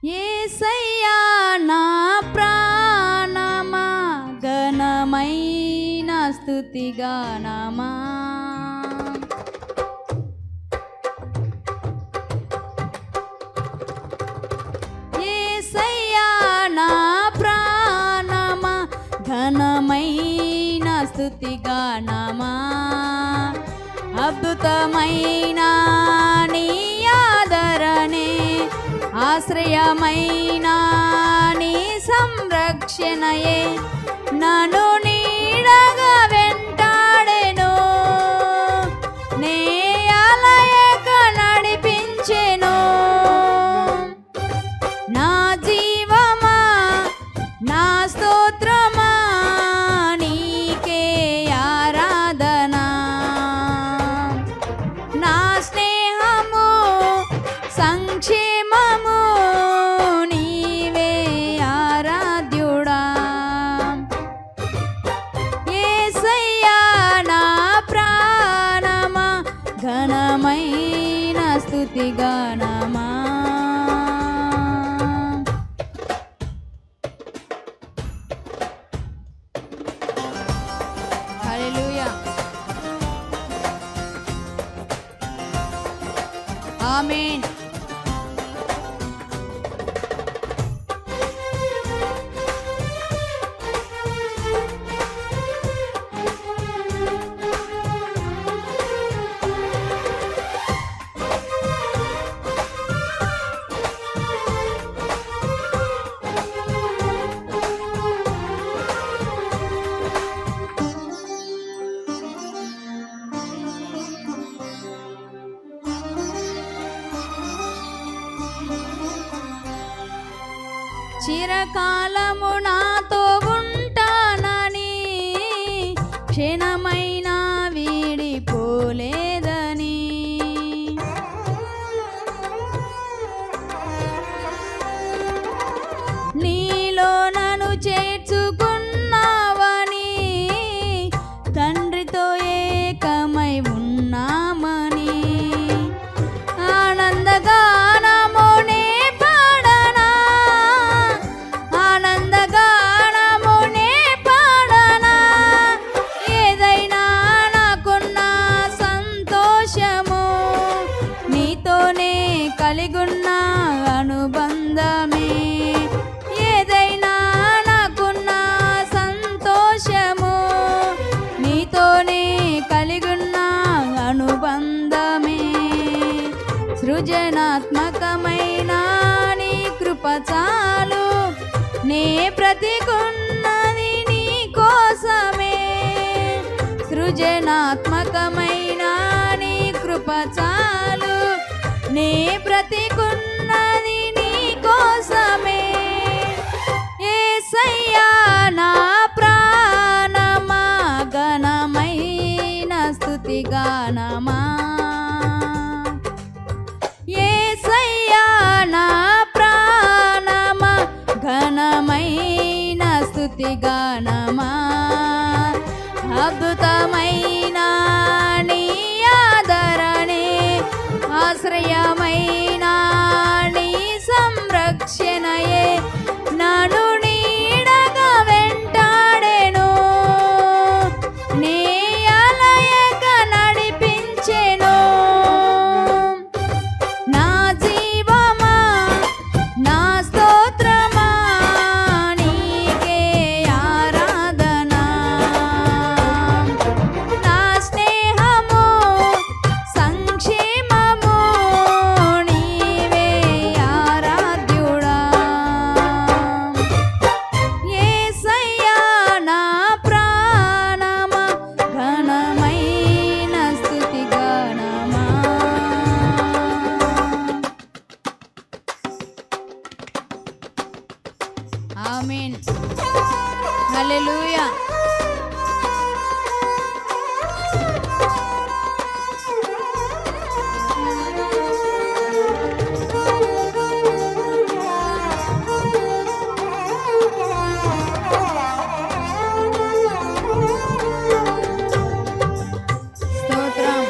యేసయ్యా నా ప్రాణమా ఘనమైన స్తుతిగానమా. యేసయ్యా నా ప్రాణమా ఘనమైన స్తుతిగానమా. అద్భుతమైన నీ ఆదరణే ఆశ్రయమైన నీ సంరక్షణయే నన్ను నీడగా వెంటాడెను, నే అలయక నడిపించెను. నా జీవమా నా స్తోత్రమా నీకే ఆరాధన. నా స్నేహము సంక్షేమము నీవే ఆరాధ్యుడా. యేసయ్యా నా ప్రాణమా ఘనమైన స్తుతిగానమా. హల్లెలూయా. ఆమేన్. చిరకాలము నాతో ఉంటానని క్షణమైనా వీడిపోలేదని. నీలో నన్ను చేర్చుకున్నావని తండ్రితో ఏకమై ఉన్నామని ఆనందగానమునే పాడనా, ఆనందగానమునే పాడనా. ఏదైనా నాకున్న సంతోషము నీతోనే కలిగున్న అనుబంధమే. ఏదైనా నాకున్న సంతోషము నీతోనే కలిగున్న అనుబంధమే. సృజనాత్మకమైన నీ కృప చాలు, నే బ్రతికున్నది నీ కోసమే. సృజనాత్మకమైన నీ కృప చాలు, నే బ్రతికున్నది నీ కోసమే. యేసయ్యా నా ప్రాణమా ఘనమైన స్తుతిగానమా. యేసయ్యా నా ప్రాణమా ఘనమైన స్తుతిగానమా. అద్భుతమైన నీ ఆదరణే ఆశ్రయమైన నీ సంరక్షణయే నన్ను నీడగా వెంటాడెను, నే అలయక నడిపించెను. నా జీవమా నా స్తోత్రమా నీకే ఆరాధన. నా స్నేహము సంక్షేమము నీవే ఆరాధ్యుడా. యేసయ్యా నా ప్రాణమా ఘనమైన స్తుతిగానమా. ఆమేన్. హల్లెలూయా. స్తోత్రం.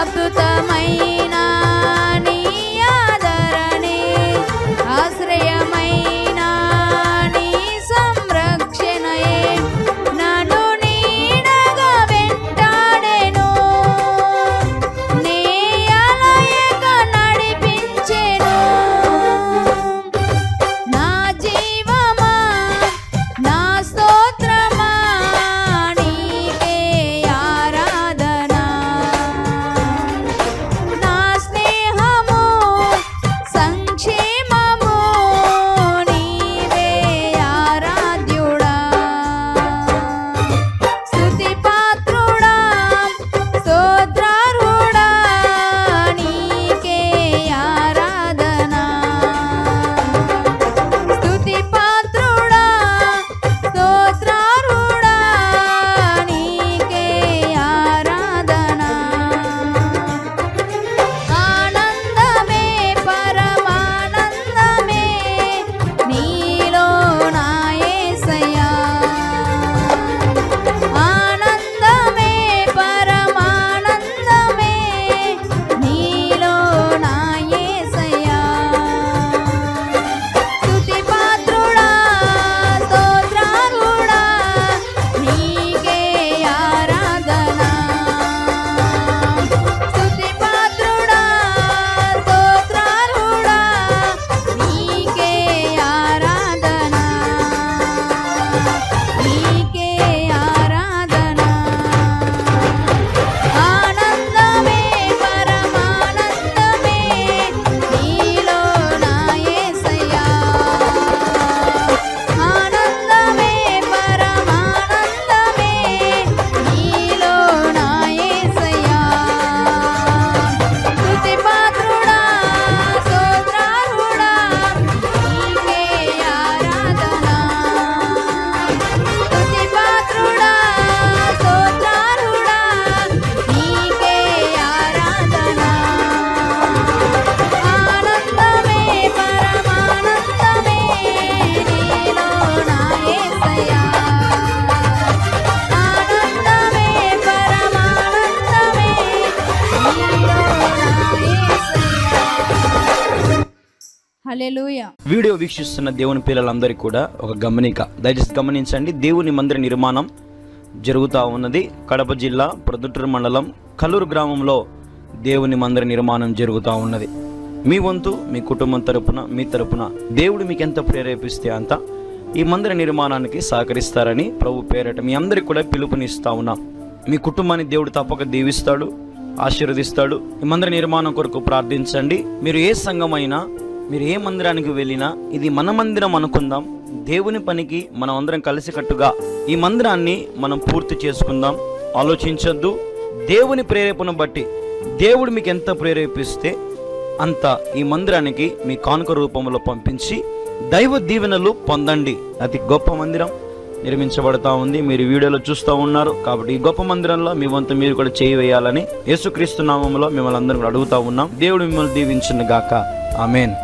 అద్భుతమైన నీ ఆదరణే, ఆశ్రయమైన నీ సంరక్షణయే నన్ను నీడగా వెంటాడెను, నీ అలయక నడిపించెను. నా జీవమా నా స్తోత్రమా నీకే ఆరాధన, నా స్నేహము సంక్షేమము నీవే ఆరాధ్యుడా. స్తుతి పాత్రుడా స్తోత్రార్హుడా నీకే ఆరాధన, స్తుతి పాత్రుడా స్తోత్రార్హుడా నీకే ఆరాధన. ఆనందమే పరమానందమే నీలో నా యేసయ్యా, ఆనందమే పరమానందమే నీలో నా యేసయ్యా. స్తుతి పాత్రుడా స్తోత్రార్హుడా నీకే ఆరాధన, స్తుతి పాత్రుడా స్తోత్రార్హుడా నీకే ఆరాధన, నీకే ఆరాధన. ఆనందమే పరమానందమే నీలో నా యేసయ్యా, ఆనందమే పరమానందమే నీలో నా యేసయ్యా. స్తుతి పాత్రుడా స్తోత్రార్హుడా నీకే ఆరాధన, స్తుతి పాత్రుడా స్తోత్రార్హుడా నీకే ఆరాధన. ఆనందమే పరమానందమే నీలో నా యేసయ్యా, ఆనందమే పరమానందమే నీలో నా యేసయ్యా. హల్లెలూయా. వీడియో వీక్షిస్తున్న దేవుని పిల్లలందరికీ కూడా ఒక గమనిక, దయచేసి గమనించండి. దేవుని మందిర నిర్మాణం జరుగుతూ ఉన్నది. కడప జిల్లా ప్రొద్దుటూరు మండలం కల్లూరు గ్రామంలో దేవుని మందిర నిర్మాణం జరుగుతూ ఉన్నది. మీ వంతు మీ కుటుంబం తరపున మీ తరపున దేవుడు మీకు ఎంత ప్రేరేపిస్తే అంత ఈ మందిర నిర్మాణానికి సహకరిస్తారని ప్రభు పేరట మీ అందరికీ కూడా పిలుపునిస్తా ఉన్నాం. మీ కుటుంబాన్ని దేవుడు తప్పక దీవిస్తాడు, ఆశీర్వదిస్తాడు. ఈ మందిర నిర్మాణం కొరకు ప్రార్థించండి. మీరు ఏ సంఘమైనా, మీరు ఏ మందిరానికి వెళ్ళినా ఇది మన మందిరం అనుకుందాం. దేవుని పనికి మనం అందరం కలిసికట్టుగా ఈ మందిరాన్ని మనం పూర్తి చేసుకుందాం. ఆలోచించొద్దు. దేవుని ప్రేరేపణ బట్టి దేవుడు మీకు ఎంత ప్రేరేపిస్తే అంత ఈ మందిరానికి మీ కానుక రూపంలో పంపించి దైవ దీవెనలు పొందండి. అతి గొప్ప మందిరం నిర్మించబడతా ఉంది. మీరు వీడియోలో చూస్తూ ఉన్నారు. కాబట్టి ఈ గొప్ప మందిరంలో మీ వంతు మీరు కూడా చేయి వేయాలని యేసుక్రీస్తు నామములో మిమ్మల్ని అందరూ అడుగుతా ఉన్నాం. దేవుడు మిమ్మల్ని దీవించును గాక. ఆమేన్.